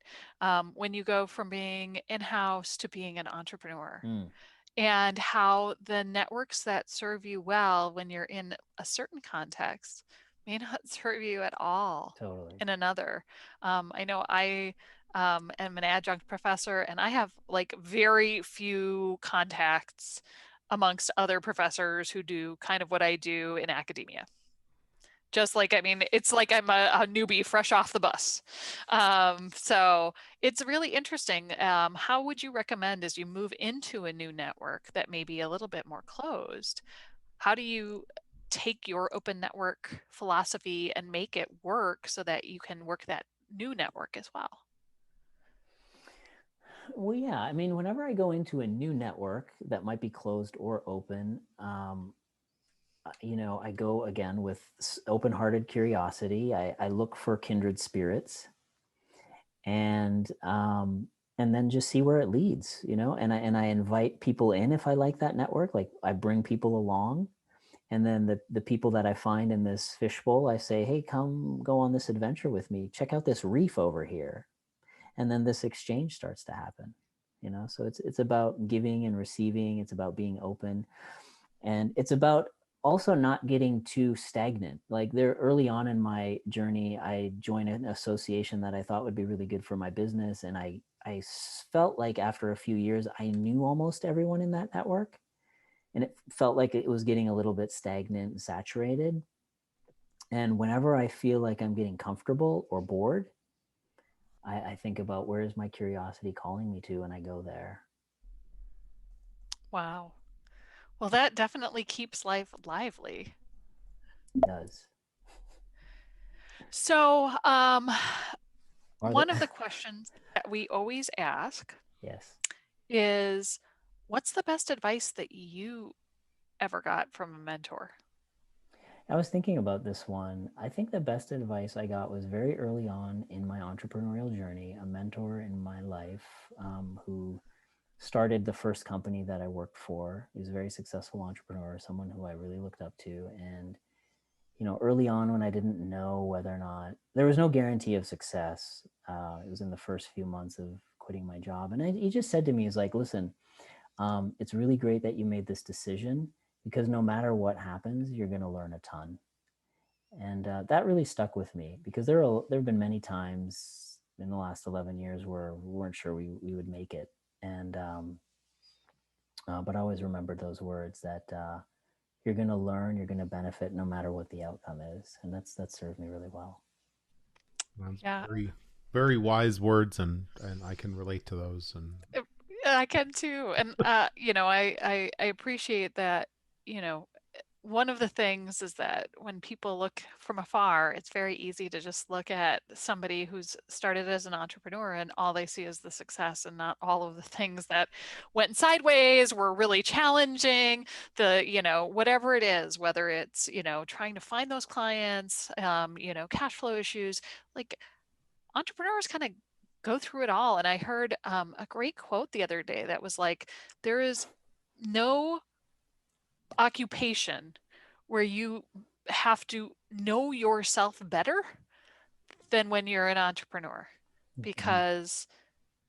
When you go from being in-house to being an entrepreneur, Mm, and how the networks that serve you well when you're in a certain context may not serve you at all totally. in another. I know I am an adjunct professor, and I have like very few contacts amongst other professors who do kind of what I do in academia. Just like, I mean, it's like I'm a newbie fresh off the bus. So it's really interesting. How would you recommend as you move into a new network that may be a little bit more closed? How do you take your open network philosophy and make it work so that you can work that new network as well? Well, yeah. I mean, whenever I go into a new network that might be closed or open, I go again with open-hearted curiosity. I look for kindred spirits, and then just see where it leads. And I invite people in if I like that network. Like, I bring people along, and then the people that I find in this fishbowl, I say, hey, come go on this adventure with me. Check out this reef over here, and then this exchange starts to happen. So it's about giving and receiving. It's about being open, and it's about also not getting too stagnant. Like, there, early on in my journey, I joined an association that I thought would be really good for my business, and I felt like after a few years I knew almost everyone in that network, and it felt like it was getting a little bit stagnant and saturated. And whenever I feel like I'm getting comfortable or bored, I think about, where is my curiosity calling me to, and I go there. Wow. Well, that definitely keeps life lively. It does. So, Are there? one of the questions that we always ask Yes. is, what's the best advice that you ever got from a mentor? I was thinking about this one. I think the best advice I got was very early on in my entrepreneurial journey. A mentor in my life, who started the first company that I worked for. He was a very successful entrepreneur, someone who I really looked up to. And, early on, when I didn't know whether or not, there was no guarantee of success. It was in the first few months of quitting my job. And he just said to me, he's like, listen, it's really great that you made this decision, because no matter what happens, you're going to learn a ton. And that really stuck with me, because there have been many times in the last 11 years where we weren't sure we would make it. And but I always remembered those words, that you're going to learn, you're going to benefit no matter what the outcome is. And that served me really well. That's Yeah, very, very wise words, and I can relate to those. And uh, I can too. And I appreciate that, you know, one of the things is that when people look from afar, it's very easy to just look at somebody who's started as an entrepreneur and all they see is the success and not all of the things that went sideways, were really challenging, whatever it is, whether it's, trying to find those clients, cash flow issues, like entrepreneurs kind of go through it all. And I heard a great quote the other day that was like, there is no occupation where you have to know yourself better than when you're an entrepreneur, Mhm. because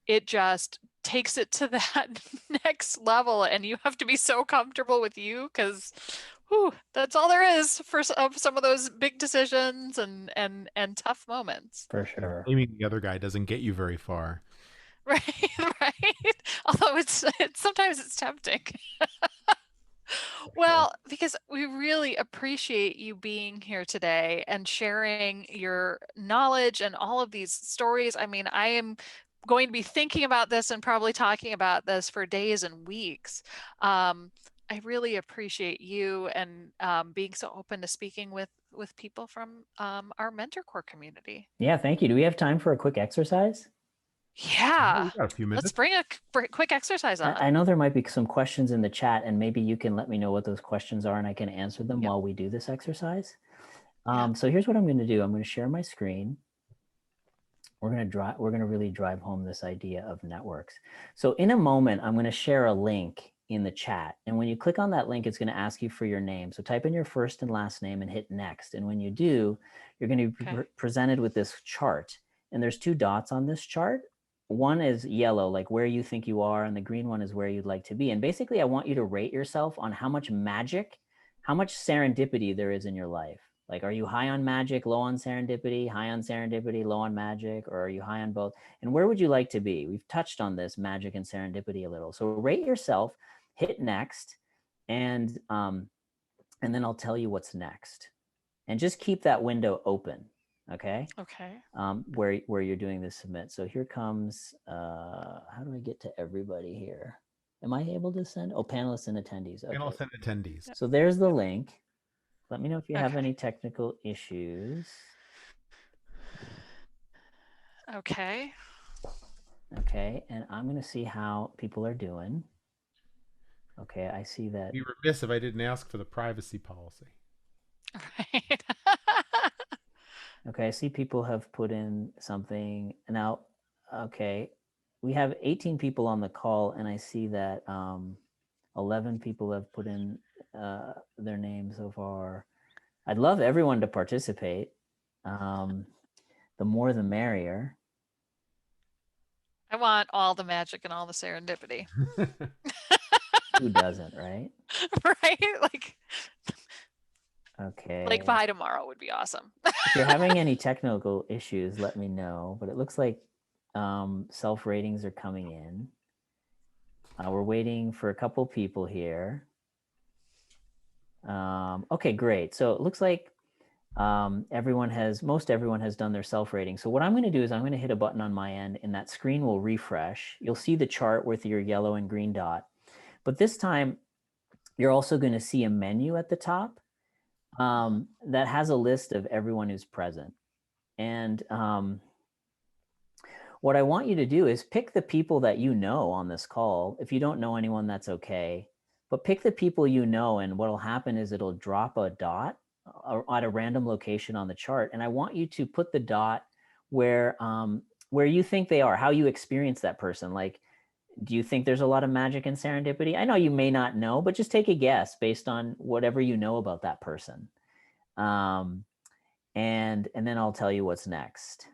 it just takes it to that next level and you have to be so comfortable with you because that's all there is for some of those big decisions and tough moments. For sure. Blaming the other guy doesn't get you very far. Right. Right. Although it's sometimes it's tempting. For sure. Well, because we really appreciate you being here today and sharing your knowledge and all of these stories. I mean, I am going to be thinking about this and probably talking about this for days and weeks. I really appreciate you and being so open to speaking with people from our mentor core community. Yeah, thank you. Do we have time for a quick exercise? Yeah, Yeah, we got a few let's minutes. bring a quick exercise I on. know there might be some questions in the chat, and maybe you can let me know what those questions are and I can answer them Yep. while we do this exercise. Yeah. So here's what I'm going to do. I'm going to share my screen. We're going to really drive home this idea of networks. So in a moment, I'm going to share a link in the chat. And when you click on that link, it's going to ask you for your name. So type in your first and last name and hit next. And when you do, you're going to be Okay. presented with this chart. And there's 2 dots on this chart. One is yellow, like where you think you are, and the green one is where you'd like to be. And basically, I want you to rate yourself on how much magic, how much serendipity there is in your life. Like, are you high on magic, low on serendipity, high on serendipity, low on magic, or are you high on both? And where would you like to be? We've touched on this magic and serendipity a little. So rate yourself, hit next, and then I'll tell you what's next. And just keep that window open, okay? Okay. Where you're doing the submit. So here comes, how do I get to everybody here? Am I able to send? Oh, panelists and attendees. Okay. Panelists and attendees. Yep. So there's the link. Let me know if you have Okay. any technical issues. Okay. Okay, and I'm going to see how people are doing. Okay, I see that. Be remiss if I didn't ask for the privacy policy. Right. Okay, I see people have put in something. Now, okay, we have 18 people on the call, and I see that 11 people have put in their names so far. I'd love everyone to participate. The more the merrier. I want all the magic and all the serendipity. Who doesn't, right? Right? Like Okay. by tomorrow would be awesome. If you're having any technical issues, let me know. But it looks like self ratings are coming in. We're waiting for a couple people here. Okay, great. So it looks like most everyone has done their self rating. So what I'm going to do is I'm going to hit a button on my end, and that screen will refresh. You'll see the chart with your yellow and green dot. But this time, you're also going to see a menu at the top that has a list of everyone who's present. And what I want you to do is pick the people that you know on this call. If you don't know anyone, that's okay. But pick the people you know, and what'll happen is it'll drop a dot at a random location on the chart. And I want you to put the dot where you think they are, how you experience that person. Like, do you think there's a lot of magic and serendipity? I know you may not know, but just take a guess based on whatever you know about that person. And then I'll tell you what's next.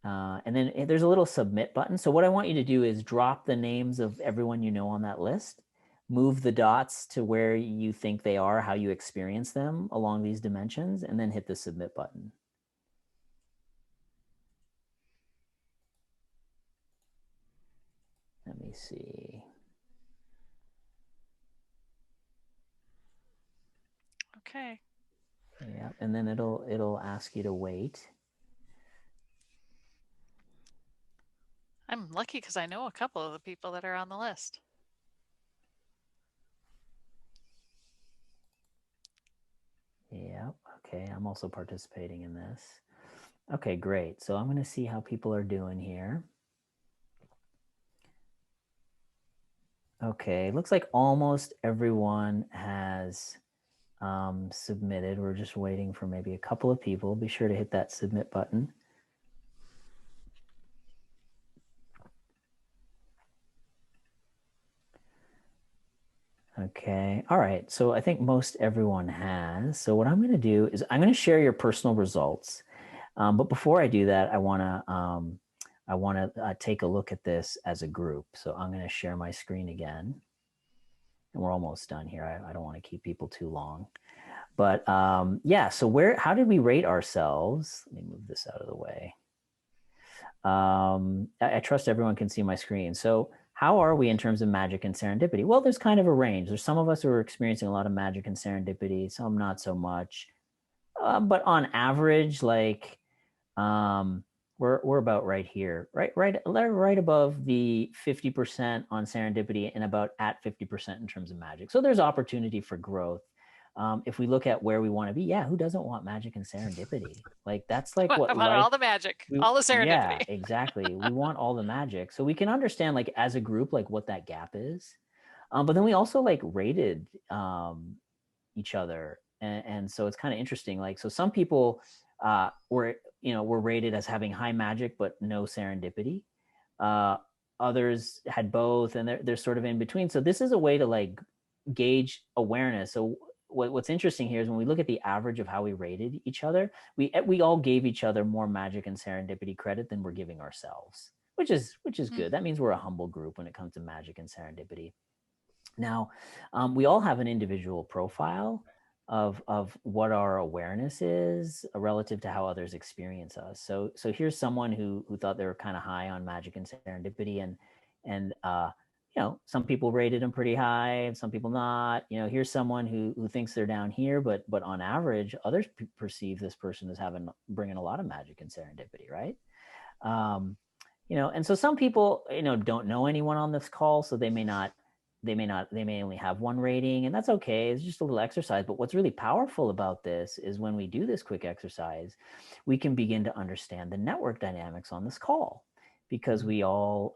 And then there's a little submit button. So what I want you to do is drop the names of everyone you know on that list, move the dots to where you think they are, how you experience them along these dimensions, and then hit the submit button. Let me see. Okay. Yeah, and then it'll ask you to wait. I'm lucky because I know a couple of the people that are on the list. Yep. Okay. I'm also participating in this. Okay, great. So I'm going to see how people are doing here. Okay, looks like almost everyone has submitted. We're just waiting for maybe a couple of people. Be sure to hit that submit button. Okay, all right. So I think most everyone has. So what I'm going to do is I'm going to share your personal results. But before I do that, I want to take a look at this as a group. So I'm going to share my screen again, and we're almost done here. I don't want to keep people too long. But yeah, so how did we rate ourselves? Let me move this out of the way. I trust everyone can see my screen. So how are we in terms of magic and serendipity? Well, there's kind of a range. There's some of us who are experiencing a lot of magic and serendipity, some not so much. But on average, like um, we're about right here, right above the 50% on serendipity and about at 50% in terms of magic. So there's opportunity for growth. If we look at where we want to be, yeah, who doesn't want magic and serendipity? Like that's like I what want life all the magic, we all the yeah, serendipity. exactly. We want all the magic. So we can understand like as a group like what that gap is. But then we also like rated each other. And so it's kind of interesting. Like so some people were rated as having high magic but no serendipity. Uh Others had both and they're sort of in between. So this is a way to like gauge awareness. So what's interesting here is when we look at the average of how we rated each other, we all gave each other more magic and serendipity credit than we're giving ourselves, which is Mhm. good. That means we're a humble group when it comes to magic and serendipity. Now, we all have an individual profile of what our awareness is relative to how others experience us. So here's someone who thought they were kind of high on magic and serendipity, and some people rated them pretty high, and some people not. Here's someone who thinks they're down here, but on average, others perceive this person as bringing a lot of magic and serendipity, right? Um, and so some people don't know anyone on this call, so they may only have one rating, and that's okay. It's just a little exercise. But what's really powerful about this is when we do this quick exercise, we can begin to understand the network dynamics on this call because we all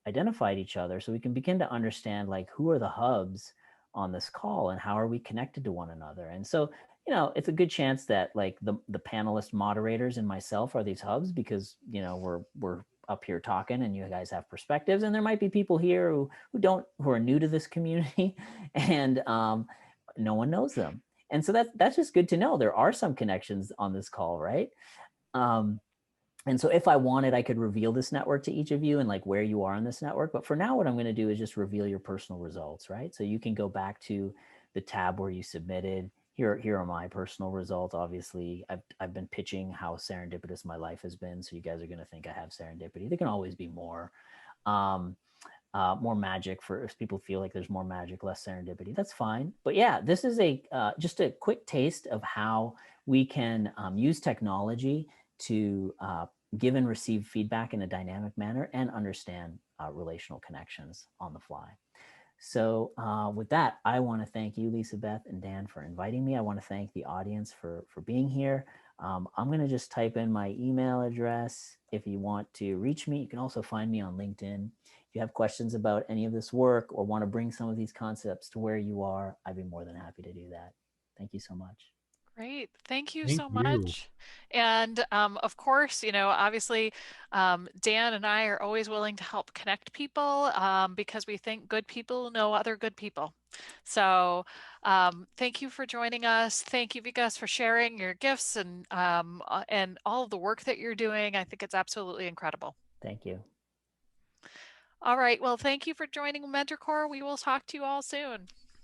identified each other. So we can begin to understand like who are the hubs on this call and how are we connected to one another. And so it's a good chance that like the panelist moderators and myself are these hubs because we're up here talking and you guys have perspectives, and there might be people here who are new to this community and no one knows them. And so that's just good to know. There are some connections on this call, right? um, and so if I wanted, I could reveal this network to each of you and like where you are in this network. But for now, what I'm going to do is just reveal your personal results, right? So you can go back to the tab where you submitted. Here are my personal results. Obviously, I've been pitching how serendipitous my life has been. So you guys are going to think I have serendipity. There can always be more. Um, More magic for if people feel like there's more magic, less serendipity. That's fine. But yeah, this is a just a quick taste of how we can use technology to give and receive feedback in a dynamic manner and understand relational connections on the fly. So with that, I want to thank you, Lisa Beth and Dan, for inviting me. I want to thank the audience for being here. I'm going to just type in my email address. If you want to reach me, you can also find me on LinkedIn. If you have questions about any of this work or want to bring some of these concepts to where you are, I'd be more than happy to do that. Thank you so much. Great. Thank you Thank so you. much. And of course, obviously, Dan and I are always willing to help connect people because we think good people know other good people. So thank you for joining us. Thank you, Vikas, for sharing your gifts and all of the work that you're doing. I think it's absolutely incredible. Thank you. All right. Well, thank you for joining Mentor Core. We will talk to you all soon.